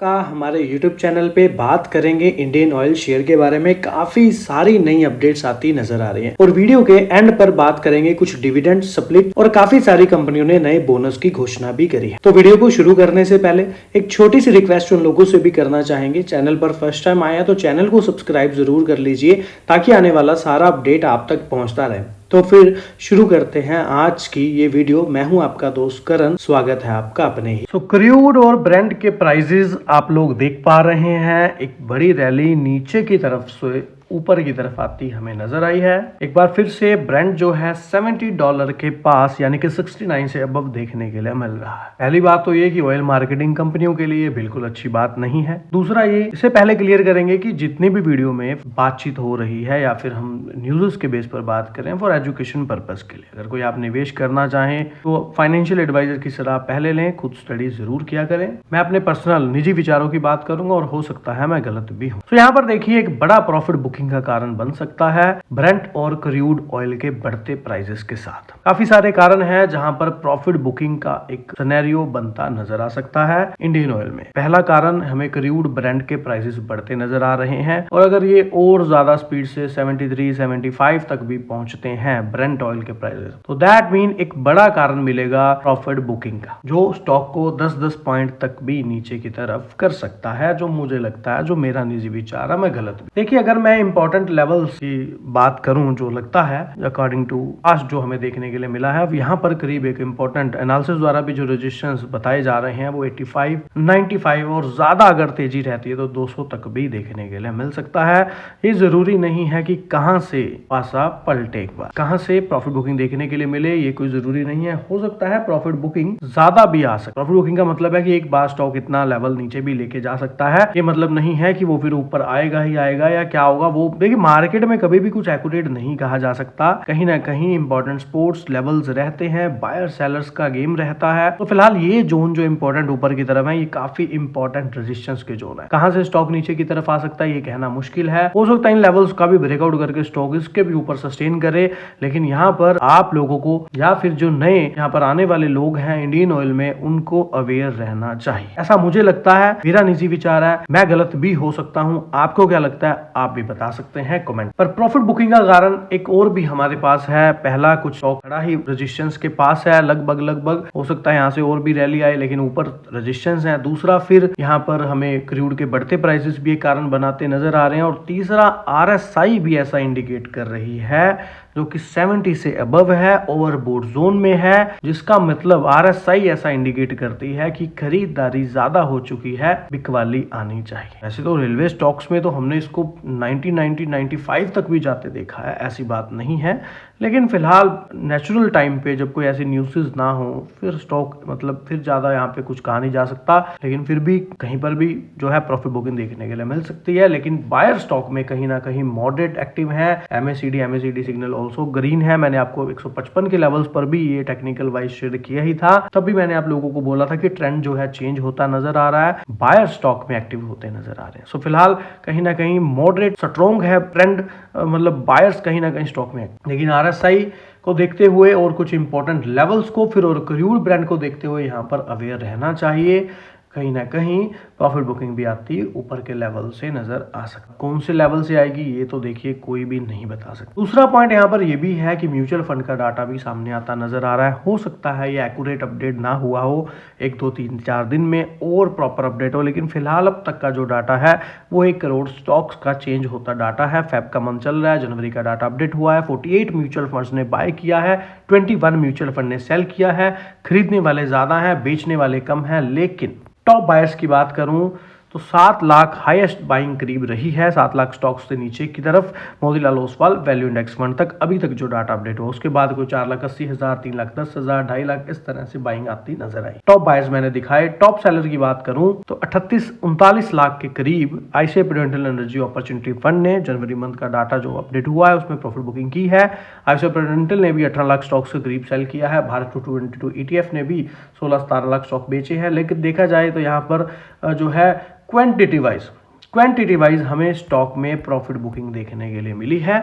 का हमारे YouTube channel पे बात करेंगे इंडियन ऑयल शेयर के बारे में। काफी सारी नई अपडेट्स आती नजर आ रही हैं और वीडियो के एंड पर बात करेंगे कुछ डिविडेंड, स्प्लिट और काफी सारी कंपनियों ने नए बोनस की घोषणा भी करी है। तो वीडियो को शुरू करने से पहले एक छोटी सी रिक्वेस्ट उन लोगों से भी करना चाहेंगे, चैनल पर फर्स्ट टाइम आया तो चैनल को सब्सक्राइब जरूर कर लीजिए ताकि आने वाला सारा अपडेट आप तक पहुंचता रहे। तो फिर शुरू करते हैं आज की ये वीडियो। मैं हूं आपका दोस्त करण, स्वागत है आपका अपने ही। क्रूड और ब्रेंट के प्राइसेस आप लोग देख पा रहे हैं, एक बड़ी रैली नीचे की तरफ से ऊपर की तरफ आती हमें नजर आई है। एक बार फिर से ब्रेंट जो है $70 के पास यानी कि 69 से अबव देखने के लिए मिल रहा है। पहली बात तो ये कि ऑयल मार्केटिंग कंपनियों के लिए बिल्कुल अच्छी बात नहीं है। दूसरा ये, इससे पहले क्लियर करेंगे कि जितनी भी वीडियो में बातचीत हो रही है या फिर हम न्यूज़ के बेस पर बात करें फॉर एजुकेशन पर्पज के लिए, अगर कोई आप निवेश करना चाहें तो फाइनेंशियल एडवाइजर की सलाह पहले लें, खुद स्टडी जरूर किया करें। मैं अपने पर्सनल निजी विचारों की बात करूंगा और हो सकता है मैं गलत भी हूँ। तो यहाँ पर देखिए, एक बड़ा प्रॉफिट बुकिंग का कारण बन सकता है ब्रेंट और क्रूड ऑयल के बढ़ते प्राइसेस के साथ। काफी सारे कारण हैं जहां पर प्रॉफिट बुकिंग का एक सिनेरियो बनता नजर आ सकता है इंडियन ऑयल में। पहला कारण, हमें क्रूड ब्रेंट के प्राइसेस बढ़ते नजर आ रहे हैं और अगर ये और ज्यादा स्पीड से 73, 75 तक भी पहुंचते हैं ब्रेंट ऑयल के प्राइसेस, तो दैट मीन एक बड़ा कारण मिलेगा प्रॉफिट बुकिंग का, जो स्टॉक को 10-10 पॉइंट तक भी नीचे की तरफ कर सकता है, जो मुझे लगता है, जो मेरा निजी विचार है, मैं गलत भी। देखिए, अगर मैं इंपॉर्टेंट लेवल्स की बात करूं, जो लगता है अकॉर्डिंग टू पास्ट जो हमें देखने के लिए मिला है, अब यहाँ पर करीब एक इंपॉर्टेंट एनालिसिस द्वारा भी जो रेजिस्टेंस बताए जा रहे हैं वो 85, 95 और ज्यादा अगर तेजी रहती है तो 200 तक भी देखने के लिए मिल सकता है। ये जरूरी नहीं है कि कहां से पासा पलटे, एक बार कहां से प्रॉफिट बुकिंग देखने के लिए मिले, ये कोई जरूरी नहीं है। हो सकता है प्रॉफिट बुकिंग ज्यादा भी आ सकता है। प्रॉफिट बुकिंग का मतलब है कि एक बार स्टॉक इतना लेवल नीचे भी लेके जा सकता है, ये मतलब नहीं है कि वो फिर ऊपर आएगा ही आएगा या क्या होगा वो। देखिए, मार्केट में कभी भी कुछ एक्यूरेट नहीं कहा जा सकता, कहीं ना कहीं इंपॉर्टेंट सपोर्ट्स लेवल्स रहते हैं, बायर सेलर्स का गेम रहता है। तो फिलहाल ये जोन जो इंपॉर्टेंट ऊपर की तरफ है, ये काफी इंपॉर्टेंट रेजिस्टेंस के जोन है। कहां से स्टॉक नीचे की तरफ आ सकता है ये कहना मुश्किल है। हो सकता है इन लेवल्स का भी ब्रेकआउट करके स्टॉक इसके भी ऊपर सस्टेन करे, लेकिन यहाँ पर आप लोगों को या फिर जो नए यहाँ पर आने वाले लोग हैं इंडियन ऑयल में, उनको अवेयर रहना चाहिए, ऐसा मुझे लगता है। मेरा निजी विचार है, मैं गलत भी हो सकता हूँ। आपको क्या लगता है आप भी बता सकते हैं कमेंट पर। प्रॉफिट बुकिंग का कारण एक और भी हमारे पास है। पहला, कुछ स्टॉक खड़ा ही रेजिस्टेंस के पास है, लगभग हो सकता है यहाँ से और भी रैली आए, लेकिन ऊपर रेजिस्टेंस है। दूसरा, फिर यहाँ पर हमें क्रूड के बढ़ते प्राइसेस भी एक कारण बनाते नजर आ रहे हैं और तीसरा, RSI भी ऐसा इंडिकेट कर रही है जो कि 70 से अबव है, ओवरबोट जोन में है, जिसका मतलब RSI ऐसा इंडिकेट करती है कि खरीदारी ज्यादा हो चुकी है, बिकवाली आनी चाहिए। वैसे तो रेलवे स्टॉक्स में तो हमने इसको 95 तक भी जाते देखा है, ऐसी बात नहीं है, लेकिन फिलहाल नेचुरल टाइम पे जब कोई ऐसी न्यूज़ ना हो फिर स्टॉक मतलब फिर ज्यादा यहाँ पे कुछ कहा नहीं जा सकता, लेकिन फिर भी कहीं पर भी जो है प्रॉफिट बुकिंग देखने के लिए मिल सकती है। लेकिन बायर स्टॉक में कहीं ना कहीं मॉडरेट एक्टिव है। MACD सिग्नल ऑल्सो ग्रीन है। मैंने आपको 155 के लेवल्स पर भी ये टेक्निकल वाइज शेयर किया ही था, तभी मैंने आप लोगों को बोला था कि ट्रेंड जो है चेंज होता नजर आ रहा है, बायर स्टॉक में एक्टिव होते नजर आ रहे हैं। सो फिलहाल कहीं ना कहीं मॉडरेट स्ट्रॉन्ग है ट्रेंड, मतलब बायर्स कहीं ना कहीं स्टॉक में। लेकिन RSI को देखते हुए और कुछ इंपॉर्टेंट लेवल्स को फिर और क्रूड ब्रांड को देखते हुए यहाँ पर अवेयर रहना चाहिए। कहीं ना कहीं प्रॉफिट बुकिंग भी आती ऊपर के लेवल से नजर आ सकता। कौन से लेवल से आएगी ये तो देखिए कोई भी नहीं बता सकता। दूसरा पॉइंट यहाँ पर ये भी है कि म्यूचुअल फंड का डाटा भी सामने आता नजर आ रहा है। हो सकता है ये एक्यूरेट अपडेट ना हुआ हो, 1, 2, 3, 4 दिन में और प्रॉपर अपडेट हो, लेकिन फिलहाल अब तक का जो डाटा है वो 1 करोड़ स्टॉक्स का चेंज होता डाटा है। फेब का मंथ चल रहा है, जनवरी का डाटा अपडेट हुआ है। 48 म्यूचुअल फंड्स ने बाय किया है, 21 म्यूचुअल फंड ने सेल किया है। खरीदने वाले ज्यादा है, बेचने वाले कम है। लेकिन टॉप बायर्स की बात करूं तो 7 लाख हाईएस्ट बाइंग करीब रही है, 7 लाख स्टॉक्स से नीचे की तरफ Motilal Oswal value index fund तक अभी तक जो डाटा अपडेट हुआ। उसके बाद कोई 4,80,000, 3,10,000, 2.5 लाख इस तरह से बाइंग आती नजर आई। टॉप बायर्स मैंने दिखाए। टॉप सेलर की बात करूं तो 38-39 लाख के करीब ICICI prudential energy opportunity fund ने जनवरी मंथ का डाटा जो अपडेट हुआ है उसमें प्रॉफिट बुकिंग की है। ICICI प्रूडेंशियल ने भी 18 लाख स्टॉक्स के करीब सेल किया है। भारत 222 ETF ने भी 16-17 लाख स्टॉक बेचे हैं। लेकिन देखा जाए तो यहाँ पर जो है क्वांटिटी वाइज क्वांटिटी वाइज हमें स्टॉक में प्रॉफिट बुकिंग देखने के लिए मिली है।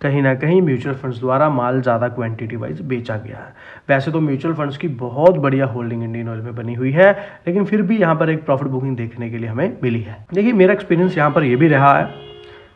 कहीं ना कहीं म्यूचुअल फंड्स द्वारा माल ज़्यादा क्वांटिटी वाइज बेचा गया है। वैसे तो म्यूचुअल फंड्स की बहुत बढ़िया होल्डिंग इंडियन ऑयल में बनी हुई है, लेकिन फिर भी यहाँ पर एक प्रॉफिट बुकिंग देखने के लिए हमें मिली है। देखिए, मेरा एक्सपीरियंस यहाँ पर यह भी रहा है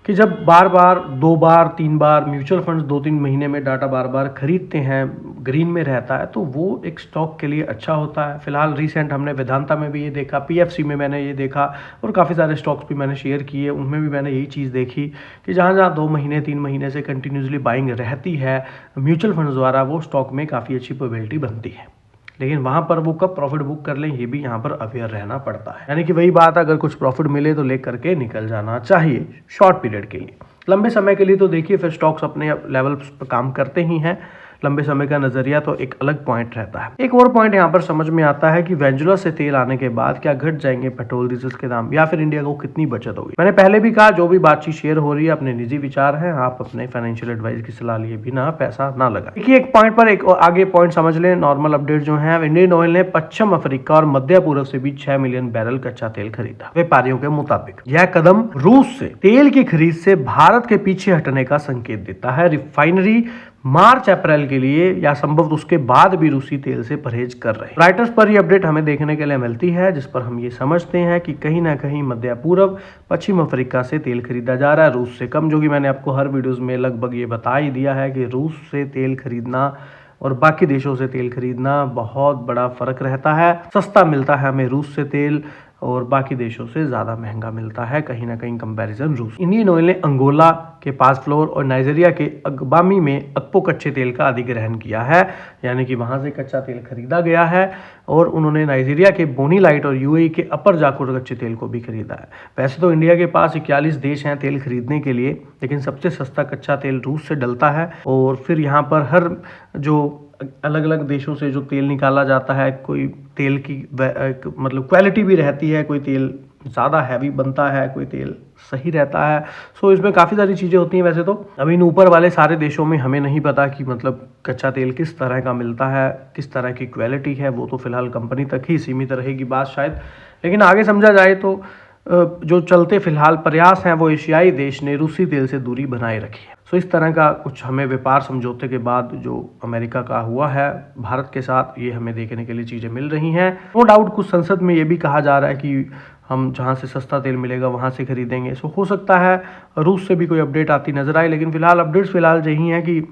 कि जब बार बार 2 बार 3 बार म्यूचुअल फंड्स 2-3 महीने में डाटा बार बार खरीदते हैं, ग्रीन में रहता है, तो वो एक स्टॉक के लिए अच्छा होता है। फिलहाल रिसेंट हमने वेदांता में भी ये देखा, पीएफसी में मैंने ये देखा, और काफ़ी सारे स्टॉक्स भी मैंने शेयर किए, उनमें भी मैंने यही चीज़ देखी कि जहाँ जहाँ 2 महीने 3 महीने से कंटिन्यूसली बाइंग रहती है म्यूचुअल फंड्स द्वारा, वो स्टॉक में काफ़ी अच्छी प्रोबेबिलिटी बनती है। लेकिन वहाँ पर वो कब प्रॉफिट बुक कर लें, ये भी यहाँ पर अवेयर रहना पड़ता है। यानी कि वही बात, अगर कुछ प्रॉफिट मिले तो ले करके निकल जाना चाहिए शॉर्ट पीरियड के लिए। लंबे समय के लिए तो देखिए फिर स्टॉक्स अपने लेवल्स पर काम करते ही हैं। लंबे समय का नजरिया तो एक अलग पॉइंट रहता है। एक और पॉइंट यहाँ पर समझ में आता है कि वेनेजुएला से तेल आने के बाद क्या घट जाएंगे पेट्रोल डीजल के दाम, या फिर इंडिया को कितनी बचत होगी। मैंने पहले भी कहा, जो भी बातचीत शेयर हो रही है अपने निजी विचार हैं, आप अपने फाइनेंशियल एडवाइस की सलाह लिए बिना पैसा ना लगाएं। देखिए, एक पॉइंट पर एक आगे पॉइंट समझ लें। नॉर्मल अपडेट जो है, इंडियन ऑयल ने पश्चिम अफ्रीका और मध्य पूर्व से भी 6 मिलियन बैरल कच्चा तेल खरीदा। व्यापारियों के मुताबिक यह कदम रूस से तेल की खरीद से भारत के पीछे हटने का संकेत देता है। रिफाइनरी मार्च अप्रैल के लिए या संभव उसके बाद भी रूसी तेल से परहेज कर रहे हैं। राइटर्स पर ये अपडेट हमें देखने के लिए मिलती है, जिस पर हम ये समझते हैं कि कहीं ना कहीं मध्य पूर्व पश्चिम अफ्रीका से तेल खरीदा जा रहा है, रूस से कम। जो कि मैंने आपको हर वीडियोस में लगभग ये बता ही दिया है कि रूस से तेल खरीदना और बाकी देशों से तेल खरीदना बहुत बड़ा फर्क रहता है। सस्ता मिलता है हमें रूस से तेल, और बाकी देशों से ज़्यादा महंगा मिलता है कहीं ना कहीं कंपैरिजन रूस। इंडियन ऑयल ने अंगोला के पास फ्लोर और नाइजीरिया के अगबामी में अक्पो कच्चे तेल का अधिग्रहण किया है, यानी कि वहां से कच्चा तेल खरीदा गया है, और उन्होंने नाइजीरिया के बोनी लाइट और यूएई के अपर जाकुर कच्चे तेल को भी खरीदा है। वैसे तो इंडिया के पास 41 देश हैं तेल खरीदने के लिए, लेकिन सबसे सस्ता कच्चा तेल रूस से डलता है, और फिर यहाँ पर हर जो अलग अलग देशों से जो तेल निकाला जाता है, कोई तेल की मतलब क्वालिटी भी रहती है, कोई तेल ज़्यादा हैवी बनता है, कोई तेल सही रहता है। सो इसमें काफ़ी सारी चीज़ें होती हैं। वैसे तो अब इन ऊपर वाले सारे देशों में हमें नहीं पता कि मतलब कच्चा तेल किस तरह का मिलता है, किस तरह की क्वालिटी है, वो तो फिलहाल कंपनी तक ही सीमित रहेगी बात शायद। लेकिन आगे समझा जाए तो जो चलते फिलहाल प्रयास हैं, वो एशियाई देश ने रूसी तेल से दूरी बनाए रखी है। सो इस तरह का कुछ हमें व्यापार समझौते के बाद जो अमेरिका का हुआ है भारत के साथ, ये हमें देखने के लिए चीज़ें मिल रही हैं। नो डाउट कुछ संसद में ये भी कहा जा रहा है कि हम जहाँ से सस्ता तेल मिलेगा वहाँ से खरीदेंगे। सो हो सकता है रूस से भी कोई अपडेट आती नजर आए, लेकिन फिलहाल अपडेट्स फिलहाल यही हैं कि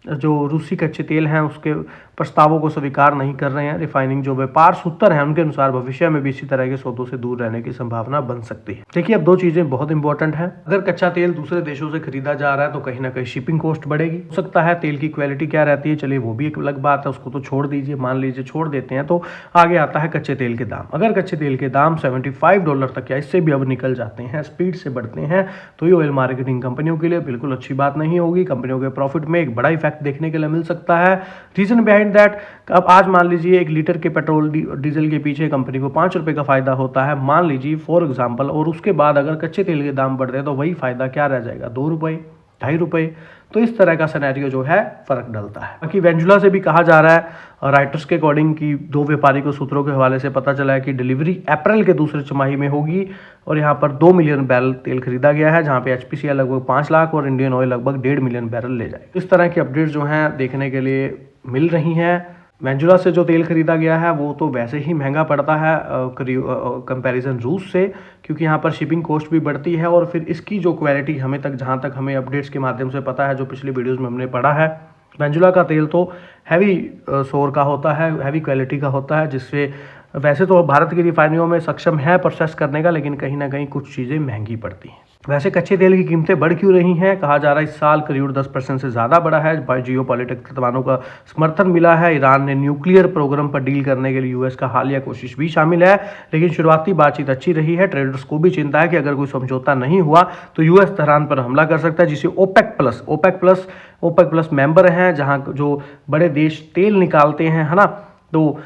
जो रूसी कच्चे तेल हैं उसके प्रस्तावों को स्वीकार नहीं कर रहे हैं। रिफाइनिंग जो व्यापार सूत्र हैं उनके अनुसार भविष्य में भी इसी तरह के सौदों से दूर रहने की संभावना बन सकती है। देखिए, अब 2 चीजें बहुत इंपॉर्टेंट हैं। अगर कच्चा तेल दूसरे देशों से खरीदा जा रहा है तो कहीं ना कहीं शिपिंग कॉस्ट बढ़ेगी। हो सकता है तेल की क्वालिटी क्या रहती है, चलिए वो भी एक अलग बात है, उसको तो छोड़ दीजिए, मान लीजिए छोड़ देते हैं। तो आगे आता है कच्चे तेल के दाम। अगर कच्चे तेल के दाम $75 तक या इससे भी अब निकल जाते हैं, स्पीड से बढ़ते हैं, तो ये ऑयल मार्केटिंग कंपनियों के लिए बिल्कुल अच्छी बात नहीं होगी। कंपनियों के प्रॉफिट में एक बड़ा इफेक्ट देखने के लिए मिल सकता है। रीजन बिहाइंड दैट, अब आज मान लीजिए 1 लीटर के पेट्रोल डीजल के पीछे कंपनी को ₹5 का फायदा होता है, मान लीजिए फॉर एग्जांपल, और उसके बाद अगर कच्चे तेल के दाम बढ़ते हैं तो वही फायदा क्या रह जाएगा, ₹2, ₹2.5। तो इस तरह का सिनेरियो जो है फर्क डलता है। बाकी वेनेजुएला से भी कहा जा रहा है राइटर्स के अकॉर्डिंग कि 2 व्यापारियों सूत्रों के हवाले से पता चला है कि डिलीवरी अप्रैल के दूसरे तिमाही में होगी, और यहाँ पर 2 मिलियन बैरल तेल खरीदा गया है, जहाँ पे एचपीसीएल लगभग 5 लाख और इंडियन ऑयल लगभग 1.5 मिलियन बैरल ले जाए। इस तरह की अपडेट्स जो हैं देखने के लिए मिल रही हैं। वेनेजुएला से जो तेल खरीदा गया है वो तो वैसे ही महंगा पड़ता है कंपैरिजन रूस से, क्योंकि यहाँ पर शिपिंग कॉस्ट भी बढ़ती है, और फिर इसकी जो क्वालिटी हमें तक जहाँ तक हमें अपडेट्स के माध्यम से पता है, जो पिछली वीडियोस में हमने पढ़ा है, वेनेजुएला का तेल तो हैवी सोर का होता है, हैवी क्वालिटी का होता है, जिससे वैसे तो भारत की रिफाइनरियों में सक्षम है प्रोसेस करने का, लेकिन कहीं ना कहीं कुछ चीज़ें महंगी पड़ती हैं। वैसे कच्चे तेल की कीमतें बढ़ क्यों रही हैं? कहा जा रहा है इस साल करीब 10% से ज़्यादा बढ़ा है। जियोपॉलिटिक्स तत्वानों का समर्थन मिला है। ईरान ने न्यूक्लियर प्रोग्राम पर डील करने के लिए यूएस का हालिया कोशिश भी शामिल है, लेकिन शुरुआती बातचीत अच्छी रही है। ट्रेडर्स को भी चिंता है कि अगर कोई समझौता नहीं हुआ तो यूएस तेहरान पर हमला कर सकता है, जिसे ओपेक प्लस मेंबर हैं, जहाँ जो बड़े देश तेल निकालते हैं, है ना, तो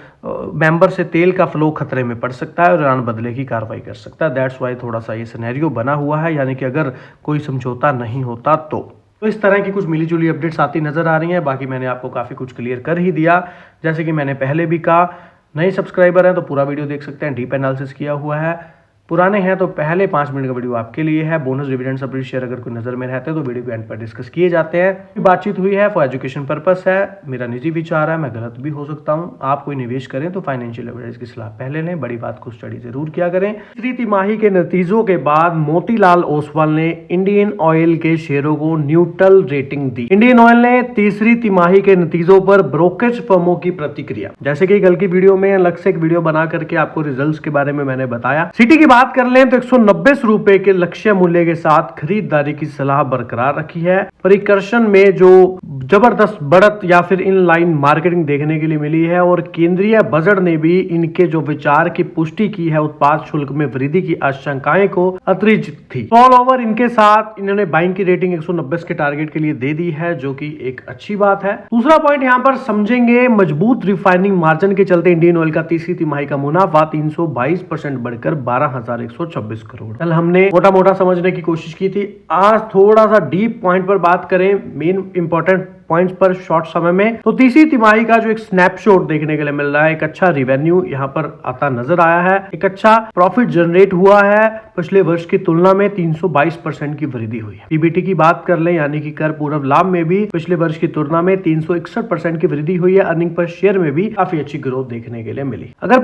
मेंबर से तेल का फ्लो खतरे में पड़ सकता है और ईरान बदले की कार्रवाई कर सकता है। दैट्स वाई थोड़ा सा ये सिनेरियो बना हुआ है, यानी कि अगर कोई समझौता नहीं होता तो इस तरह की कुछ मिली जुली अपडेट्स आती नजर आ रही हैं। बाकी मैंने आपको काफ़ी कुछ क्लियर कर ही दिया। जैसे कि मैंने पहले भी कहा, नए सब्सक्राइबर हैं तो पूरा वीडियो देख सकते हैं, डीप एनालिसिस किया हुआ है। पुराने हैं तो पहले 5 मिनट का वीडियो आपके लिए है। बोनस डिविडेंड सप्लीट शेयर अगर कोई नजर में रहते हैं तो वीडियो के एंड पर डिस्कस किए जाते हैं। बातचीत हुई है फॉर एजुकेशन पर्पस है, मेरा निजी विचार है, मैं गलत भी हो सकता हूं। आप कोई निवेश करें तो फाइनेंशियल एडवाइस की सलाह पहले लें, बड़ी बात को स्टडी जरूर किया करें। तीसरी तिमाही के नतीजों के बाद मोतीलाल ओसवाल ने इंडियन ऑयल के शेयरों को न्यूट्रल रेटिंग दी। इंडियन ऑयल ने तीसरी तिमाही के नतीजों पर ब्रोकरेज फर्मों की प्रतिक्रिया, जैसे कि कल की वीडियो में अलग से एक वीडियो बना करके आपको रिजल्ट्स के बारे में मैंने बताया। सिटी की बात कर लें तो 190 रुपए के लक्ष्य मूल्य के साथ खरीदारी की सलाह बरकरार रखी है। परिकर्षण में जो जबरदस्त बढ़त या फिर इन लाइन मार्केटिंग देखने के लिए मिली है और केंद्रीय बजट ने भी इनके जो विचार की पुष्टि की है, उत्पाद शुल्क में वृद्धि की आशंकाएं को अतिरिक्त थी। ऑल ओवर इनके साथ इन्होंने बाइंग की रेटिंग 190 के टारगेट के लिए दे दी है, जो कि एक अच्छी बात है। दूसरा पॉइंट यहां पर समझेंगे, मजबूत रिफाइनिंग मार्जिन के चलते इंडियन ऑयल का तीसरी तिमाही का मुनाफा 322% बढ़कर 12,126 करोड़। कल हमने मोटा मोटा समझने की कोशिश की थी, आज थोड़ा सा डीप पॉइंट पर बात करें, मेन इंपॉर्टेंट पॉइंट्स पर शॉर्ट समय में। तो तीसरी तिमाही का जो एक स्नैपशॉट देखने के लिए मिल रहा है, एक अच्छा रिवेन्यू यहां पर आता नजर आया है, एक अच्छा प्रॉफिट जनरेट हुआ है, पिछले वर्ष की तुलना में 322% की वृद्धि हुई है। पीबीटी की बात कर लें यानी कि कर पूर्व लाभ में भी पिछले वर्ष की तुलना में 361% की वृद्धि हुई है। अर्निंग पर शेयर में भी काफी अच्छी ग्रोथ देखने के लिए मिली। अगर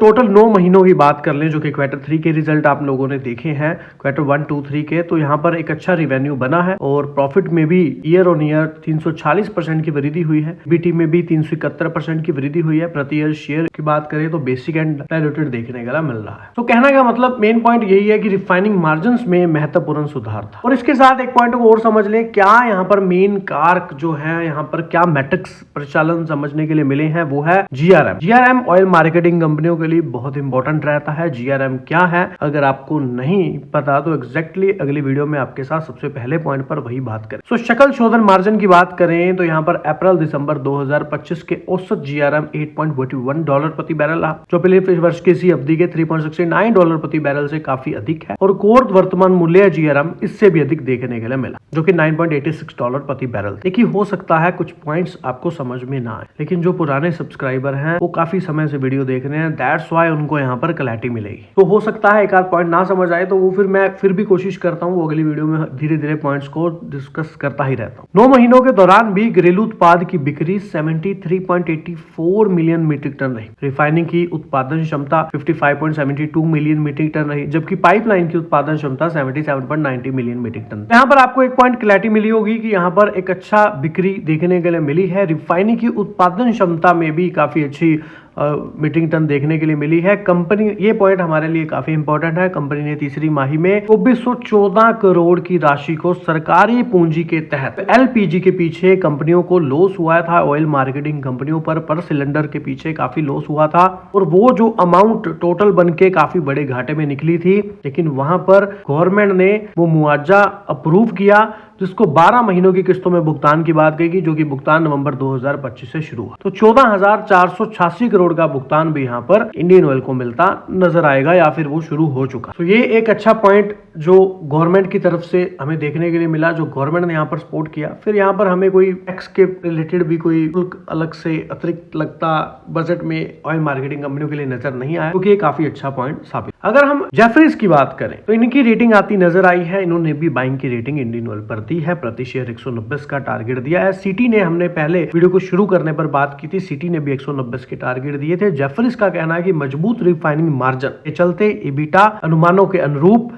टोटल 9 महीनों की बात कर लें, जो कि क्वार्टर 3 के रिजल्ट आप लोगों ने देखे हैं, क्वार्टर 1, 2, 3 के, तो यहाँ पर एक अच्छा रिवेन्यू बना है और प्रॉफिट में भी ईयर ऑन ईयर 340% की वृद्धि हुई है। बीटी में भी 371% की वृद्धि हुई है। प्रति ईयर शेयर की बात करें तो बेसिक एंड डाइल्यूटेड देखने का मिल रहा है। तो कहने का मतलब मेन पॉइंट यही है कि रिफाइनिंग मार्जिन में महत्वपूर्ण सुधार था। और इसके साथ एक पॉइंट को और समझ लें, क्या यहाँ पर मेन कारक जो है, यहाँ पर क्या मैट्रिक्स प्रचालन समझने के लिए मिले हैं, वो है जीआरएम। जीआरएम ऑयल मार्केटिंग कंपनियों के लिए बहुत इंपॉर्टेंट रहता है। जीआरएम क्या है अगर आपको नहीं पता तो एग्जैक्टली अगली वीडियो में आपके साथ सबसे पहले पॉइंट पर वही बात करें। तो शकल शोधन मार्जिन की बात करें तो यहाँ पर अप्रैल दिसंबर 2025 के औसत जीआरएम $8.41 प्रति बैरल रहा, जो पिछले वर्ष की इसी अवधि के $3.69 प्रति बैरल से काफी अधिक है। और कोर वर्तमान मूल्य जीआरएम इससे भी अधिक देखने के लिए मिला, जो कि $9.86 प्रति बैरल। देखिए, हो सकता है कुछ पॉइंट्स आपको समझ में ना आए, लेकिन जो पुराने सब्सक्राइबर हैं वो काफी समय से वीडियो देख रहे हैं, दैट्स व्हाई उनको यहाँ पर क्लैरिटी मिलेगी। तो हो सकता है एक आध पॉइंट ना समझ आए, तो वो मैं भी कोशिश करता हूँ वो अगली वीडियो में धीरे धीरे पॉइंट्स को डिस्कस करता ही रहता हूँ। 9 महीनों के दौरान भी घरेलू उत्पाद की बिक्री 73.84 मिलियन मीट्रिक टन रही। रिफाइनिंग की उत्पादन क्षमता 55.72 मिलियन मीट्रिक टन रही, जबकि पाइपलाइन की उत्पादन क्षमता 77.90 मिलियन मीट्रिक टन। यहाँ पर आपको एक पॉइंट क्लैरिटी मिली होगी कि यहाँ पर एक अच्छा बिक्री देखने के लिए मिली है। रिफाइनिंग की उत्पादन क्षमता में भी काफी अच्छी मीट्रिक टन देखने के लिए मिली है। कंपनी, ये पॉइंट हमारे लिए काफी इंपॉर्टेंट है, कंपनी ने तीसरी माही में 2414 करोड़ की राशि को सरकारी पूंजी के तहत एलपीजी के पीछे कंपनियों को लॉस हुआ था, ऑयल मार्केटिंग कंपनियों पर सिलेंडर के पीछे काफी लॉस हुआ था और वो जो अमाउंट टोटल बन के काफी बड़े घाटे में निकली थी, लेकिन वहां पर गवर्नमेंट ने वो मुआवजा अप्रूव किया, जिसको 12 महीनों की किस्तों में भुगतान की बात कही, जो कि भुगतान नवंबर 2025 से शुरू हुआ। तो 14,486 करोड़ का भुगतान भी यहाँ पर इंडियन ऑयल को मिलता नजर आएगा या फिर वो शुरू हो चुका। तो ये एक अच्छा पॉइंट जो गवर्नमेंट की तरफ से हमें देखने के लिए मिला, जो गवर्नमेंट ने यहाँ पर सपोर्ट किया। फिर यहाँ पर हमें कोई टैक्स के रिलेटेड भी कोई शुल्क अलग से अतिरिक्त लगता बजट में ऑयल मार्केटिंग कंपनियों के लिए नजर नहीं आया, क्योंकि ये काफी अच्छा पॉइंट साबित। अगर हम जेफरीज की बात करें तो इनकी रेटिंग आती नजर आई है, इन्होंने भी बाइंग की रेटिंग इंडियन ऑयल पर दी है, प्रति शेयर 190 का टारगेट दिया है। सिटी ने, हमने पहले वीडियो को शुरू करने पर बात की थी, सिटी ने भी 190 के टारगेट दिए थे। जेफरीज का कहना है कि मजबूत रिफाइनिंग मार्जिन के चलते इबिटा अनुमानों के अनुरूप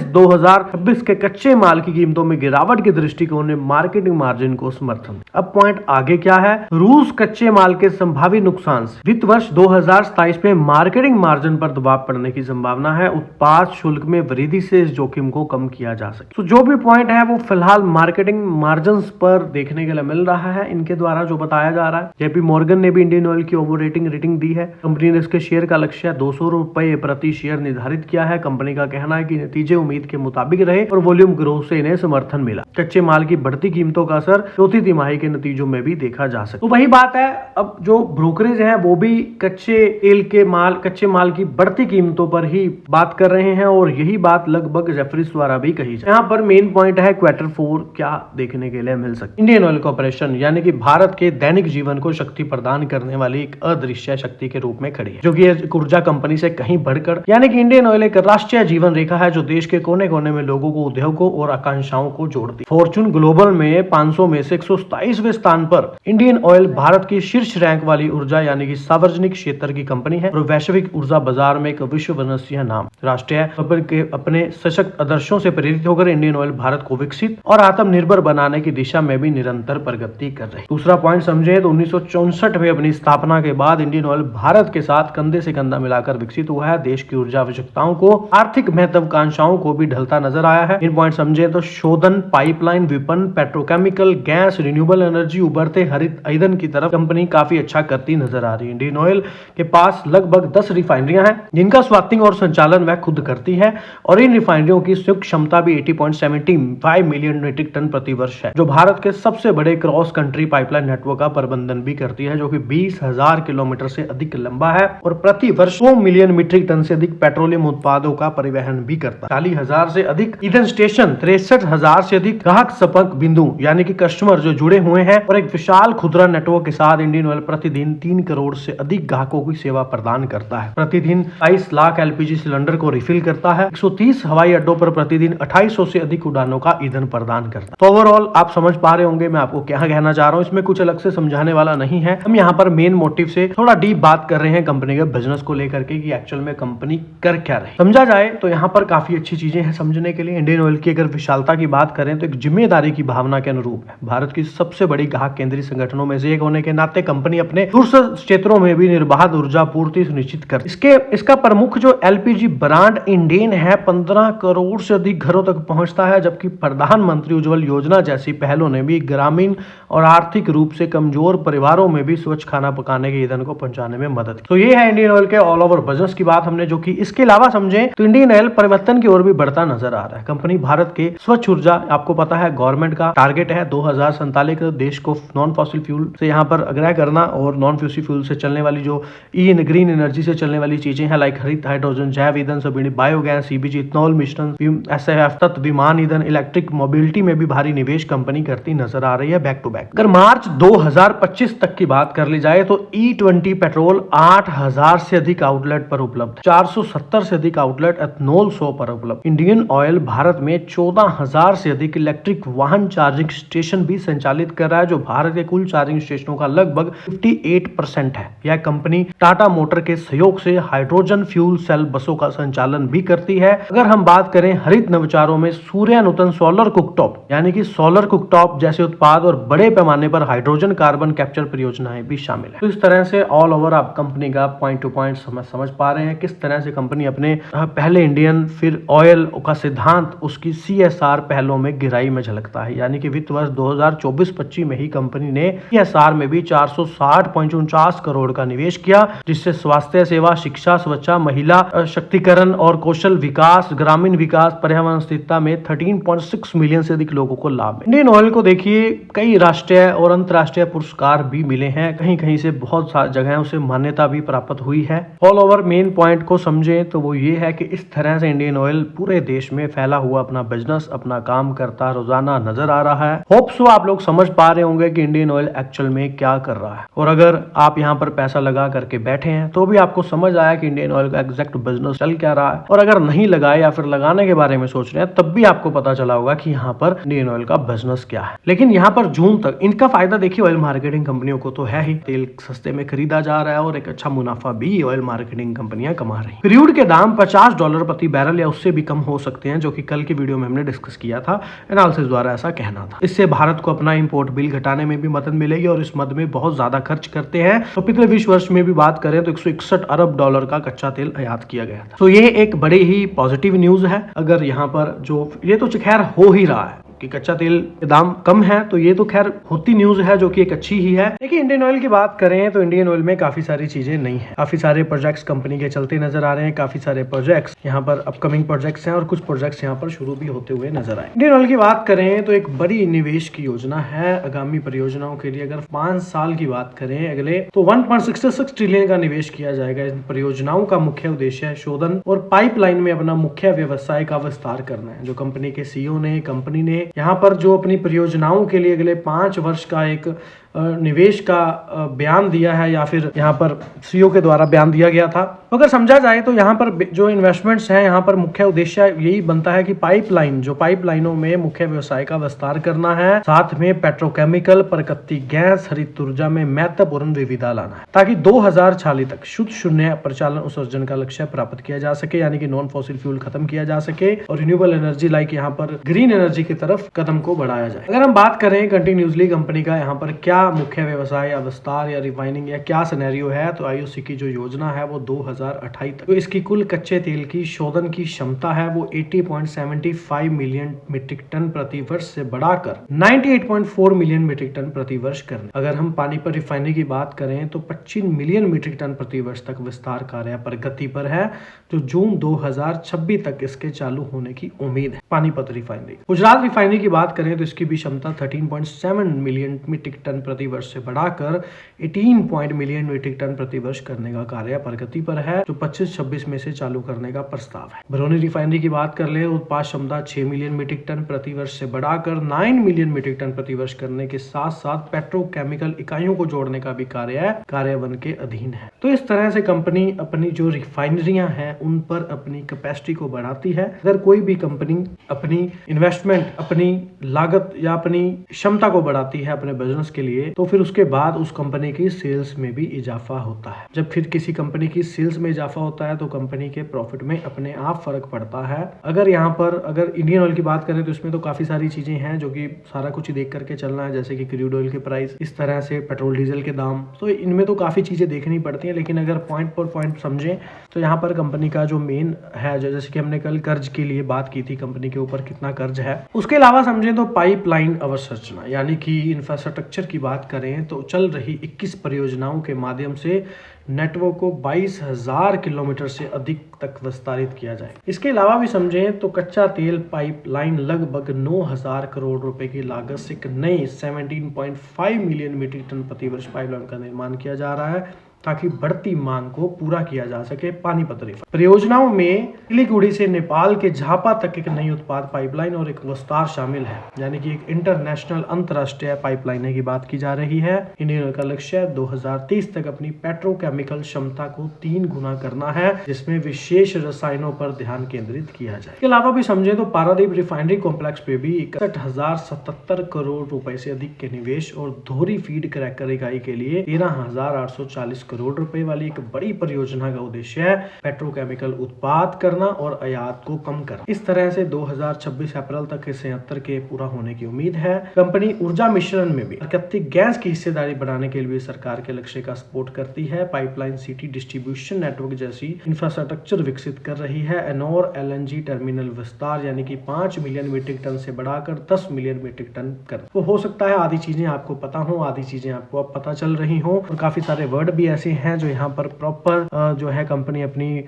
2026 के कच्चे माल की कीमतों में गिरावट के दृष्टिकोण ने मार्केटिंग मार्जिन को समर्थन। अब पॉइंट आगे क्या है, रूस कच्चे माल के संभावित नुकसान से वित्त वर्ष 2027 में मार्केटिंग मार्जिन पर दबाव पड़ने की संभावना है। उत्पाद शुल्क में वृद्धि से इस जोखिम को कम किया जा सके। तो जो भी पॉइंट है वो फिलहाल मार्केटिंग मार्जिन पर देखने के लिए मिल रहा है, इनके द्वारा जो बताया जा रहा है। जेपी मॉर्गन ने भी इंडियन ऑयल की ओवर रेटिंग दी है। कंपनी ने इसके शेयर का लक्ष्य 200 रुपए प्रति शेयर निर्धारित किया है। कंपनी का कहना है कि नतीजे उम्मीद के मुताबिक रहे और वॉल्यूम ग्रोथ से इन्हें समर्थन मिला। कच्चे माल की बढ़ती कीमतों का असर चौथी तिमाही के नतीजों में भी देखा जा सकता है। तो वही बात है, अब जो ब्रोकरेज है वो भी कच्चे माल की बढ़ती कीमतों पर ही बात कर रहे हैं और यही बात लगभग जेफरीज द्वारा भी कही है। यहाँ पर मेन पॉइंट है Q4 क्या देखने के लिए मिल सकता है। इंडियन ऑयल कॉर्पोरेशन यानी कि भारत के दैनिक जीवन को शक्ति प्रदान करने वाली एक अदृश्य शक्ति के रूप में खड़ी है, जो कि एक ऊर्जा कंपनी से कहीं बढ़कर, यानी कि इंडियन ऑयल एक राष्ट्रीय जीवन रेखा है जो देश के कोने कोने में लोगों को, उद्योगों और आकांक्षाओं को जोड़ती है। फॉर्चून ग्लोबल में 500 में से 127वें स्थान पर इंडियन ऑयल भारत की शीर्ष रैंक वाली ऊर्जा यानी कि सार्वजनिक क्षेत्र की कंपनी है और वैश्विक ऊर्जा बाजार में एक विश्वसनीय नाम। राष्ट्रीय के अपने सशक्त आदर्शों से प्रेरित होकर इंडियन ऑयल भारत को विकसित और आत्मनिर्भर बनाने की दिशा में भी निरंतर प्रगति कर रही है। दूसरा पॉइंट समझे तो 1964 में अपनी स्थापना के बाद इंडियन ऑयल भारत के साथ कंधे से कंधा मिलाकर विकसित हुआ है। देश की ऊर्जा आवश्यकताओं को, आर्थिक महत्वाकांक्षाओं को भी ढलता नजर आया है। इन पॉइंट समझे तो शोधन, पाइपलाइन, विपणन, पेट्रोकेमिकल, गैस, रिन्यूएबल एनर्जी, उभरते हरित ईंधन की तरफ कंपनी काफी अच्छा करती नजर आ रही है। इंडियन ऑयल के पास लगभग 10 रिफाइनरियां हैं जिनका स्वातिंग और संचालन वह खुद करती है और इन रिफाइनरियों की संयुक्त क्षमता भी 80.75 मिलियन मीट्रिक टन प्रति वर्ष है, जो भारत के सबसे बड़े क्रॉस कंट्री पाइपलाइन नेटवर्क का प्रबंधन भी करती है, जो कि 20,000 किलोमीटर से अधिक लंबा है और प्रति वर्ष 100 मिलियन मीट्रिक टन से अधिक पेट्रोलियम उत्पादों का परिवहन भी करता है। 40,000 से अधिक ईंधन स्टेशन, 63,000 से अधिक ग्राहक संपर्क बिंदु यानी कि कस्टमर जो जुड़े हुए हैं और एक विशाल खुदरा नेटवर्क के साथ इंडियन ऑयल प्रतिदिन 3 करोड़ से अधिक ग्राहकों की सेवा प्रदान करता है। प्रतिदिन 22 लाख एलपीजी सिलेंडर को रिफिल करता है। 130 हवाई अड्डों पर प्रतिदिन 2800 से अधिक उड़ानों का ईंधन प्रदान करता है। तो ओवरऑल आप समझ पा रहे होंगे मैं आपको क्या कहना चाह रहा हूँ। इसमें कुछ अलग से समझाने वाला नहीं है। हम यहाँ पर मेन मोटिव से थोड़ा डीप बात कर रहे हैं कंपनी के बिजनेस को लेकर के कि एक्चुअल में कंपनी कर क्या रही। समझा जाए तो यहाँ पर काफी अच्छी चीजें हैं समझने के लिए। इंडियन ऑयल की अगर विशालता की बात करें तो एक जिम्मेदारी की भावना के अनुरूप है। भारत की सबसे बड़ी ग्राहक केंद्रीय संगठनों में से एक होने के नाते कंपनी अपने दूरस्थ क्षेत्रों में भी निर्बाध ऊर्जा पूर्ति सुनिश्चित कर इसका प्रमुख जो एलपीजी ब्रांड इंडेन है 15 करोड़ से अधिक घरों तक पहुंचता है, जबकि प्रधानमंत्री उज्ज्वल योजना जैसी पहलों ने भी ग्रामीण और आर्थिक रूप से कमजोर परिवारों में भी स्वच्छ खाना पकाने के ईंधन को पहुंचाने में मदद की। तो ये है इंडियन ऑयल के ऑल ओवर बिजनेस की बात हमने जो की। इसके अलावा समझे तो इंडियन ऑयल परिवर्तन की ओर भी बढ़ता नजर आ रहा है। कंपनी भारत के स्वच्छ ऊर्जा, आपको पता है गवर्नमेंट का टारगेट है 2047 देश को नॉन फॉसिल फ्यूल से यहाँ पर अग्रह करना और नॉन फॉसिल फ्यूल से चलने वाली जो ग्रीन एनर्जी से चलने वाली चीजें हैं लाइक हरित हाइड्रोजन, जैव ईंधन, सभी बायोगैस, सीबीजी, इथेनॉल मिश्रण, एसएफ तत्व, विमान ईंधन, इलेक्ट्रिक मोबिलिटी में भी भारी निवेश कंपनी करती नजर आ रही है बैक टू बैक। अगर मार्च 2025 तक की बात कर ली जाए तो E20 पेट्रोल 8,000 से अधिक आउटलेट पर उपलब्ध, 470 से अधिक आउटलेट एथनॉल 100 पर उपलब्ध। इंडियन ऑयल भारत में 14,000 से अधिक इलेक्ट्रिक वाहन चार्जिंग स्टेशन भी संचालित कर रहा है, जो भारत के कुल चार्जिंग स्टेशनों का लगभग 58% है। यह कंपनी टाटा मोटर के सहयोग से हाइड्रोजन फ्यूल सेल बसों का संचालन भी करती है। अगर हम बात करें हरित नवचारों में सूर्यानुतन सोलर कुकटॉप यानी कि सोलर कुकटॉप जैसे उत्पाद और बड़े पैमाने पर हाइड्रोजन कार्बन कैप्चर परियोजनाएं भी शामिल है। तो इस तरह से ऑल ओवर आप कंपनी का पॉइंट टू पॉइंट समझ पा रहे हैं किस तरह से कंपनी अपने पहले इंडियन फिर ऑयल का सिद्धांत उसकी CSR पहलों में गिराई में झलकता है। यानी कि वित्त वर्ष 2024-25 में ही कंपनी ने CSR में भी 460.49 करोड़ का निवेश किया, जिससे स्वास्थ्य सेवा, शिक्षा, स्वच्छता, महिला शक्तिकरण और कौशल विकास, ग्रामीण विकास, पर्यावरण स्थिरता में 13.6 मिलियन से अधिक लोगों को लाभ है। इंडियन ऑयल को देखिए कई राष्ट्रीय और अंतर्राष्ट्रीय पुरस्कार भी मिले हैं, कहीं कहीं से बहुत सारी जगहों से मान्यता भी प्राप्त हुई है। ऑल ओवर मेन पॉइंट को समझे तो वो ये है कि इस तरह से इंडियन ऑयल पूरे देश में फैला हुआ अपना बिजनेस, अपना काम करता रोजाना नजर आ रहा है। होप सो आप लोग समझ पा रहे होंगे कि इंडियन ऑयल एक्चुअल में क्या कर रहा है, और अगर आप यहाँ पर पैसा लगा करके बैठे हैं तो भी आपको समझ आया कि इंडियन ऑयल का एग्जैक्ट बिजनेस चल क्या रहा है, और अगर नहीं लगाए या फिर लगाने के बारे में सोच रहे हैं तब भी आपको पता चला होगा कि यहाँ पर इंडियन ऑयल का बिजनेस क्या है। लेकिन यहाँ पर जून तक इनका फायदा देखिए ऑयल मार्केटिंग कंपनियों को तो है ही, तेल सस्ते में खरीदा जा रहा है और एक अच्छा मुनाफा भी ऑयल मार्केटिंग कंपनियां कमा रही हैं। क्रूड के दाम $50 प्रति बैरल या उससे भी कम हो सकते हैं, जो कि कल की वीडियो में हमने डिस्कस किया था, एनालिसिस द्वारा ऐसा कहना था। इससे भारत को अपना इंपोर्ट बिल घटाने में भी मदद मिलेगी और इस मद में बहुत ज्यादा खर्च करते हैं। तो पिछले 20 वर्ष में भी बात करें तो $161 अरब का कच्चा तेल आयात किया गया था। तो ये एक बड़ी ही पॉजिटिव न्यूज है। अगर यहाँ पर जो ये तो खैर हो ही रहा है, कि कच्चा तेल के दाम कम है, तो ये तो खैर होती न्यूज है जो कि एक अच्छी ही है। देखिए इंडियन ऑयल की बात करें तो इंडियन ऑयल में काफी सारी चीजें नहीं है, काफी सारे प्रोजेक्ट्स कंपनी के चलते नजर आ रहे हैं, काफी सारे प्रोजेक्ट्स यहाँ पर अपकमिंग प्रोजेक्ट्स हैं और कुछ प्रोजेक्ट्स यहाँ पर शुरू भी होते हुए नजर आए। इंडियन ऑयल की बात करें तो एक बड़ी निवेश की योजना है आगामी परियोजनाओं के लिए। अगर 5 साल की बात करें अगले, तो 1.66 ट्रिलियन का निवेश किया जाएगा। इन परियोजनाओं का मुख्य उद्देश्य है शोधन और पाइपलाइन में अपना मुख्य व्यवसाय का विस्तार करना है। जो कंपनी के सीईओ ने, कंपनी ने यहाँ पर जो अपनी परियोजनाओं के लिए अगले 5 वर्ष का एक निवेश का बयान दिया है, या फिर यहाँ पर सीईओ के द्वारा बयान दिया गया था। तो अगर समझा जाए तो यहाँ पर जो इन्वेस्टमेंट्स हैं, यहाँ पर मुख्य उद्देश्य यही बनता है कि पाइपलाइन, जो पाइपलाइनों में मुख्य व्यवसाय का विस्तार करना है, साथ में पेट्रोकेमिकल, प्राकृतिक गैस, हरित ऊर्जा में महत्वपूर्ण विविधता लाना है, ताकि 2040 तक शुद्ध शून्य प्रचालन उत्सर्जन का लक्ष्य प्राप्त किया जा सके, यानी कि नॉन फॉसिल फ्यूल खत्म किया जा सके और रिन्यूएबल एनर्जी लाइक यहाँ पर ग्रीन एनर्जी की तरफ कदम को बढ़ाया जाए। अगर हम बात करें कंटिन्यूसली कंपनी का यहाँ पर क्या मुख्य व्यवसाय या विस्तार या रिफाइनिंग या क्या सिनेरियो है, तो आईओसी की जो योजना है वो 2028 तक, तो इसकी कुल कच्चे तेल की शोधन की क्षमता है वो 80.75 मिलियन मीट्रिक टन प्रति वर्ष से बढ़ाकर 98.4 मिलियन मीट्रिक टन प्रति वर्ष करने। अगर हम पानीपत रिफाइनरी की बात करें तो 25 मिलियन मीट्रिक टन प्रति वर्ष तक विस्तार कार्य प्रगति पर है, जो जून 2026 तक इसके चालू होने की उम्मीद है। पानीपत रिफाइनरी। गुजरात रिफाइनरी की बात करें तो इसकी भी क्षमता 13.7 मिलियन मीट्रिक टन प्रति वर्ष से बढ़ाकर 18 मिलियन मीट्रिक टन प्रति वर्ष करने का कार्य प्रगति पर है, जो 25-26 में से चालू करने का प्रस्ताव है। बरौनी रिफाइनरी की बात कर ले, उत्पाद क्षमता 6 मिलियन मीट्रिक टन प्रति वर्ष से बढ़ाकर 9 मिलियन मीट्रिक टन प्रति वर्ष करने के साथ साथ पेट्रोकेमिकल इकाइयों को जोड़ने का भी कार्यान्वयन के अधीन है। तो इस तरह से कंपनी अपनी जो रिफाइनरियां हैं उन पर अपनी कैपेसिटी को बढ़ाती है। अगर कोई भी कंपनी अपनी इन्वेस्टमेंट, अपनी लागत या अपनी क्षमता को बढ़ाती है अपने बिजनेस के लिए, तो फिर उसके बाद उस कंपनी की सेल्स में भी इजाफा होता है। जब फिर किसी कंपनी की सेल्स में इजाफा होता है तो कंपनी के प्रॉफिट में अपने आप फर्क पड़ता है। अगर यहाँ पर अगर इंडियन ऑयल की बात करें तो इसमें तो काफी सारी चीजें हैं जो कि सारा कुछ देख करके चलना है, जैसे कि क्रूड ऑयल के प्राइस, इस तरह से पेट्रोल डीजल के दाम, तो इनमें तो काफी चीजें देखनी पड़ती हैं। लेकिन अगर पॉइंट पर पॉइंट समझें तो यहाँ पर कंपनी का जो मेन है, जैसे कि हमने कल कर्ज के लिए बात की थी, कंपनी के ऊपर कितना कर्ज है, उसके अलावा समझें तो पाइपलाइन अवसंरचना यानी कि इंफ्रास्ट्रक्चर की बात करें तो चल रही 21 परियोजनाओं के माध्यम से नेटवर्क को 22,000 किलोमीटर से अधिक तक विस्तारित किया जाए। इसके अलावा भी समझें तो कच्चा तेल पाइपलाइन लगभग 9,000 करोड़ रुपए की लागत से एक नई 17.5 मिलियन मीट्रिक टन प्रति वर्ष पाइपलाइन का निर्माण किया जा रहा है, ताकि बढ़ती मांग को पूरा किया जा सके। पानीपत परियोजनाओं में सिलीगुड़ी से नेपाल के झापा तक एक नई उत्पाद पाइपलाइन और एक विस्तार शामिल है, यानी कि एक इंटरनेशनल अंतरराष्ट्रीय पाइपलाइन की बात की जा रही है। इंडियन ऑयल का लक्ष्य 2030 तक अपनी पेट्रोकेमिकल क्षमता को 3 गुना करना है, जिसमें विशेष रसायनों पर ध्यान केंद्रित किया जाए। इसके अलावा भी समझे तो पारादीप रिफाइनरी कॉम्प्लेक्स पे भी 61,077 करोड़ रुपए से अधिक के निवेश और धोरी फीड क्रैकर इकाई के लिए 13,840 करोड़ रुपए वाली एक बड़ी परियोजना का उद्देश्य है पेट्रोकेमिकल उत्पाद करना और आयात को कम करना। इस तरह से 2026 अप्रैल तक 76 के पूरा होने की उम्मीद है। कंपनी ऊर्जा मिश्रण में भी प्राकृतिक गैस की हिस्सेदारी बढ़ाने के लिए सरकार के लक्ष्य का सपोर्ट करती है। पाइपलाइन सिटी डिस्ट्रीब्यूशन नेटवर्क जैसी इंफ्रास्ट्रक्चर विकसित कर रही है। एनोर एलएनजी टर्मिनल विस्तार यानी कि 5 मिलियन मीट्रिक टन से बढ़ाकर 10 मिलियन मीट्रिक टन कर। तो हो सकता है आधी चीजें आपको पता हो, आधी चीजें आपको अब पता चल रही हो, और काफी सारे वर्ड भी ऐसे हैं जो यहाँ पर प्रॉपर जो है कंपनी अपनी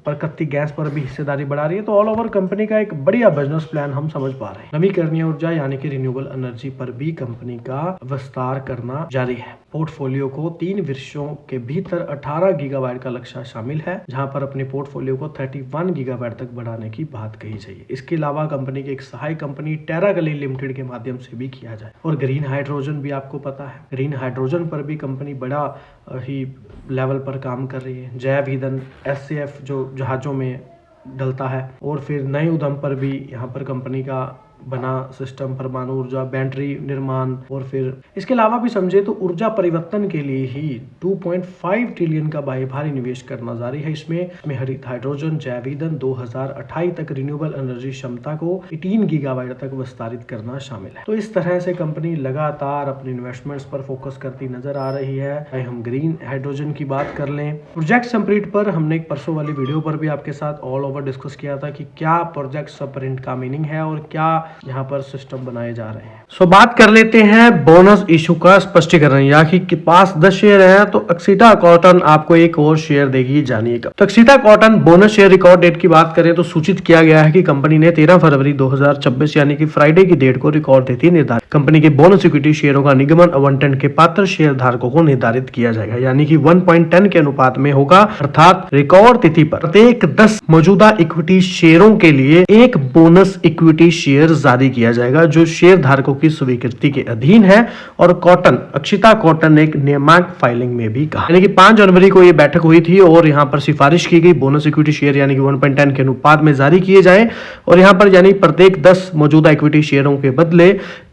प्राकृतिक गैस पर भी हिस्सेदारी बढ़ा रही है। तो ऑल ओवर कंपनी का एक बढ़िया बिजनेस प्लान हम समझ पा रहे हैं। नवीकरणीय ऊर्जा यानी कि रिन्यूएबल एनर्जी पर भी कंपनी का विस्तार करना जारी है। पोर्टफोलियो को 3 वर्षों के भीतर 18 गीगावाट का लक्ष्य शामिल है, जहां पर अपने पोर्टफोलियो को 31 गीगावाट तक बढ़ाने की बात कही जाए। इसके अलावा कंपनी की एक सहायक कंपनी टेरागली लिमिटेड के माध्यम से भी किया जाए। और ग्रीन हाइड्रोजन भी आपको पता है, ग्रीन हाइड्रोजन पर भी कंपनी बड़ा ही लेवल पर काम कर रही है। जैव ईंधन SAF जो जहाजों में डलता है, और फिर नए उद्यम पर भी यहाँ पर कंपनी का बना सिस्टम, परमाणु ऊर्जा, बैटरी निर्माण, और फिर इसके अलावा भी समझे तो ऊर्जा परिवर्तन के लिए ही 2.5 ट्रिलियन का भारी निवेश करना जारी है। इसमें हरित हाइड्रोजन, जैव ईंधन 2028 तक रिन्यूएबल एनर्जी क्षमता को 18 गीगावाट तक विस्तारित करना शामिल है। तो इस तरह से कंपनी लगातार अपने इन्वेस्टमेंट्स पर फोकस करती नजर आ रही है। चाहे हम ग्रीन हाइड्रोजन की बात कर लें, प्रोजेक्ट स्प्रिंट पर हमने एक परसों वाली वीडियो पर भी आपके साथ ऑल ओवर डिस्कस किया था कि क्या प्रोजेक्ट स्प्रिंट का मीनिंग है और क्या यहाँ पर सिस्टम बनाए जा रहे हैं। सो बात कर लेते हैं बोनस इशू का स्पष्टीकरण। यानी कि पास 10 शेयर हैं तो अक्सीटा कॉटन आपको एक और शेयर देगी, जानिएगा। तो Axita Cotton bonus share record date की बात करें तो सूचित किया गया है कि कंपनी ने 13 फरवरी 2026 यानी कि फ्राइडे की डेट को रिकॉर्ड तिथि निर्धारित। कंपनी के बोनस इक्विटी शेयरों का निगमन आवंटन के पात्र शेयर धारकों को निर्धारित किया जाएगा, यानी कि 1.10 के अनुपात में होगा। अर्थात रिकॉर्ड तिथि पर प्रत्येक 10 मौजूदा इक्विटी शेयरों के लिए एक बोनस इक्विटी शेयर जारी किया जाएगा जो शेयर धारकों की स्वीकृति के अधीन है। और कॉटन अक्षिता कॉटन ने एक नियामक फाइलिंग में भी कहा, यानी कि 5 जनवरी को यह बैठक हुई थी और यहाँ पर सिफारिश की गई बोनस इक्विटी शेयर यानी कि 1.10 के अनुपात में जारी किए जाएं। और यहाँ पर यानी प्रत्येक 10 मौजूदा इक्विटी शेयरों के बदले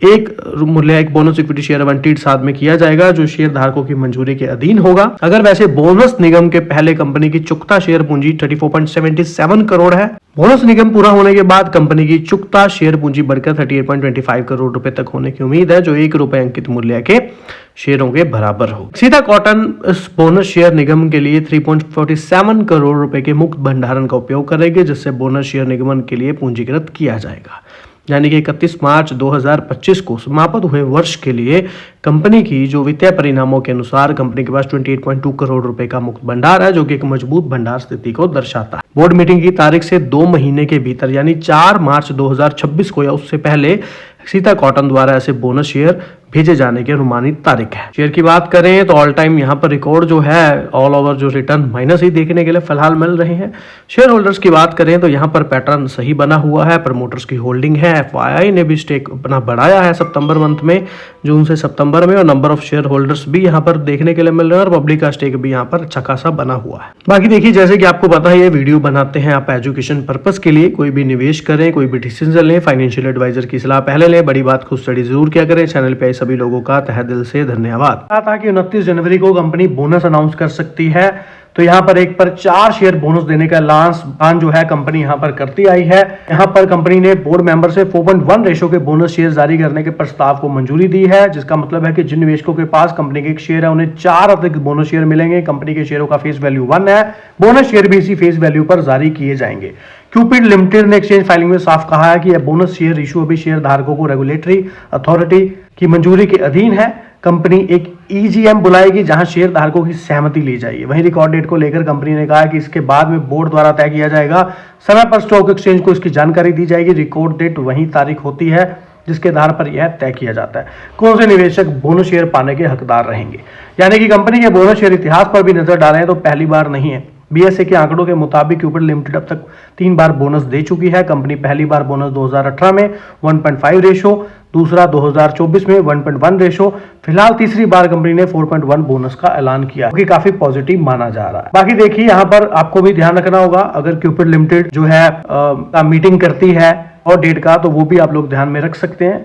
एक मूल्य एक बोनस इक्विटी शेयर आवंटित साथ में किया जाएगा जो शेयर धारकों की मंजूरी के अधीन होगा। अगर वैसे बोनस निगम के पहले कंपनी की चुकता शेयर पूंजी 34.77 करोड़ है। बोनस निगम पूरा होने के बाद कंपनी की चुकता शेयर पूंजी बढ़कर 38.25 करोड़ रुपए तक होने की उम्मीद है, जो 1 रुपए अंकित मूल्य के शेयरों के बराबर हो। सीधा कॉटन इस बोनस शेयर निगम के लिए 3.47 करोड़ रुपए के मुक्त भंडारण का उपयोग करेगी, जिससे बोनस शेयर निगमन के लिए पूंजीकृत किया जाएगा। यानी कि 31 मार्च 2025 को समाप्त हुए वर्ष के लिए कंपनी की जो वित्तीय परिणामों के अनुसार कंपनी के पास 28.2 करोड़ रुपए का मुक्त भंडार है, जो कि एक मजबूत भंडार स्थिति को दर्शाता है। बोर्ड मीटिंग की तारीख से 2 महीने के भीतर यानी 4 मार्च 2026 को या उससे पहले सीता कॉटन द्वारा ऐसे बोनस शेयर भेजे जाने की अनुमानित तारीख है। शेयर की बात करें तो ऑल टाइम यहाँ पर रिकॉर्ड जो है ऑल ओवर जो रिटर्न माइनस ही देखने के लिए फिलहाल मिल रहे हैं। शेयर होल्डर्स की बात करें तो यहाँ पर पैटर्न सही बना हुआ है। प्रमोटर्स की होल्डिंग है। FII ने भी स्टेक अपना बढ़ाया है सितंबर मंथ में, जून से सितंबर में, और नंबर ऑफ शेयर होल्डर्स भी यहाँ पर देखने के लिए मिल रहे हैं और पब्लिक का स्टेक भी यहाँ पर अच्छा खासा बना हुआ है। बाकी देखिए, जैसे कि आपको पता है ये वीडियो बनाते हैं आप एजुकेशन पर्पज के लिए। कोई भी निवेश करें, कोई भी डिसीजन लें, फाइनेंशियल एडवाइजर की सलाह पहले लें। बड़ी बात खुद स्टडी जरूर क्या करें। चैनल पे सभी लोगों का तहे दिल से धन्यवाद। था कि 29 जनवरी को कंपनी बोनस अनाउंस कर सकती है, तो यहाँ पर एक पर 4 शेयर बोनस देने का ऐलान जो है कंपनी यहाँ पर करती आई है। यहाँ पर कंपनी ने बोर्ड मेंबर से 4.1 रेशो के बोनस शेयर जारी करने के प्रस्ताव को मंजूरी दी है, जिसका मतलब है कि जिन निवेशकों के पास कंपनी के एक शेयर है उन्हें 4 अतिरिक्त बोनस शेयर मिलेंगे। कंपनी के शेयरों का फेस वैल्यू 1 है। बोनस शेयर भी इसी फेस वैल्यू पर जारी किए जाएंगे। क्यूपिड लिमिटेड ने एक्सचेंज फाइलिंग में साफ कहा है कि यह बोनस शेयर इशू अभी शेयर धारकों को रेगुलेटरी अथॉरिटी की मंजूरी के अधीन है। कंपनी एक EGM बुलाएगी जहां शेयर धारकों की सहमति ली जाएगी। वहीं रिकॉर्ड डेट को लेकर कंपनी ने कहा है कि इसके बाद में बोर्ड द्वारा तय किया जाएगा। समय पर स्टॉक एक्सचेंज को इसकी जानकारी दी जाएगी। रिकॉर्ड डेट वही तारीख होती है जिसके आधार पर यह तय किया जाता है कौन से निवेशक बोनस शेयर पाने के हकदार रहेंगे। यानी कि कंपनी के बोनस शेयर इतिहास पर भी नजर डालें तो पहली बार नहीं है। BSE के आंकड़ों के मुताबिक क्यूपिड लिमिटेड अब तक 3 बार बोनस दे चुकी है। कंपनी पहली बार बोनस 2018 में 1.5 रेशो, दूसरा 2024 में 1.1 रेशो, फिलहाल तीसरी बार कंपनी ने 4.1 बोनस का ऐलान किया, जो कि काफी पॉजिटिव माना जा रहा है। बाकी देखिए, यहाँ पर आपको भी ध्यान रखना होगा, अगर क्यूपिड लिमिटेड जो है मीटिंग करती है और डेट का, तो वो भी आप लोग ध्यान में रख सकते हैं।